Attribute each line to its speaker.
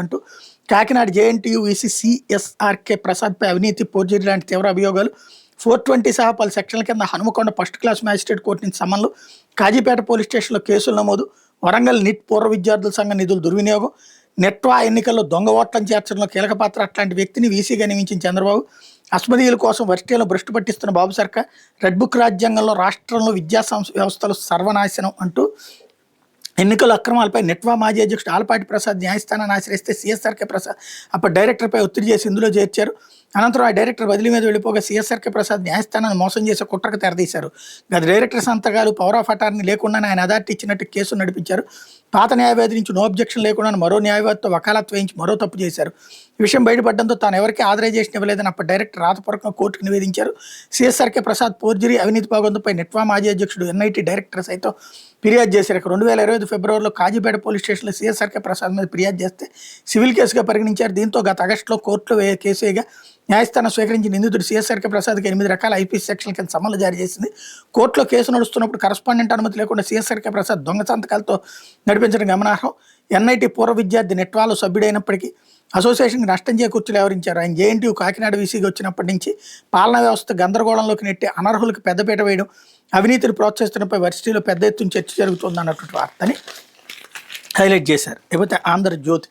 Speaker 1: అంటూ Kakinada JNTU VC CSRK ప్రసాద్పై అవినీతి forgery లాంటి తీవ్ర అభియోగాలు 420 సహా పలు సెక్షన్ల కింద Hanumakonda first class magistrate court నుంచి సమన్లు, కాజీపేట పోలీస్ స్టేషన్లో కేసులు నమోదు, వరంగల్ నిట్ పూర్వ విద్యార్థుల సంఘం నిధులు దుర్వినియోగం, నెట్వా ఎన్నికల్లో దొంగ ఓట్లను చేర్చడంలో కీలక పాత్ర అట్లాంటి వ్యక్తిని వీసీగా నియమించిన చంద్రబాబు, అస్మదీయుల కోసం వర్సిటీలను భ్రష్టు పట్టిస్తున్న బాబు సర్కార్, రెడ్ బుక్ రాజ్యాంగంలో రాష్ట్రంలో విద్యా వ్యవస్థలు సర్వనాశనం అంటూ ఎన్నికల అక్రమాలపై నెట్వా మాజీ అధ్యక్షుడు ఆలపాటి ప్రసాద్ న్యాయస్థానాన్ని ఆశ్రయిస్తే సిఎస్ఆర్కే ప్రసాద్ అప్పటి డైరెక్టర్పై ఒత్తిడి చేసి ఇందులో చేర్చారు. అనంతరం ఆ డైరెక్టర్ బదిలీ మీద వెళ్ళిపోగా సిఎస్ఆర్కే ప్రసాద్ న్యాయస్థానాన్ని మోసం చేసే కుట్రకు తెరదీశారు. గత డైరెక్టర్ సంతకాలు పవర్ ఆఫ్ అటార్నీ లేకుండానే ఆయన అథారిటీ ఇచ్చినట్టు కేసు నడిపించారు. పాత న్యాయవాది నుంచి నో అబ్జెక్షన్ లేకుండా మరో న్యాయవాదితో వకాలత్ వేయించి మరో తప్పు చేశారు. ఈ విషయం బయటపడడంతో తాను ఎవరికి ఆథరైజేషన్ ఇవ్వలేదని అప్పటి డైరెక్టర్ రాతపూర్వకంగా కోర్టుకు నివేదించారు. సిఎస్ఆర్కే ప్రసాద్ ఫోర్జరీ అవినీతి పాల్గొందుపై నెట్వా మాజీ అధ్యక్షుడు ఎన్ఐటీ డైరెక్టర్ సైతం ఫిర్యాదు చేశారు. 2025 ఫిబ్రవరిలో కాజీపేట పోలీస్ స్టేషన్లో సిఎస్ఆర్కే ప్రసాద్ మీద ఫిర్యాదు చేస్తే సివిల్ కేసుగా పరిగణించారు. దీంతో గత ఆగస్టులో కోర్టులో కేసు వేయగా న్యాయస్థానం స్వీకరించి నిందితుడు సిఎస్ఆర్కే ప్రసాద్కి 8 రకాల ఐపీసీ సెక్షన్ల కింద సమన్లు జారీ చేసింది. కోర్టులో కేసు నడుస్తున్నప్పుడు కరస్పాండెంట్ అనుమతి లేకుండా సిఎస్ఆర్కే ప్రసాద్ దొంగ సంతకాలతో నడిపించడం గమనార్హం. ఎన్ఐటీ పూర్వ విద్యార్థి నెట్వాలో సభ్యుడైనప్పటికీ అసోసియేషన్కి నష్టం చేకూర్చులు వ్యవహరించారు. ఆయన జేఎన్టీయూ కాకినాడ వీసీగా వచ్చినప్పటి నుంచి పాలనా వ్యవస్థ గందరగోళంలోకి నెట్టి అనర్హులకు పెద్దపీట వేయడం, అవినీతిని ప్రోత్సహిస్తున్నపై వర్సిటీలో పెద్ద ఎత్తున చర్చ జరుగుతుంది అన్నటువంటి వార్తని హైలైట్ చేశారు. లేకపోతే ఆంధ్రజ్యోతి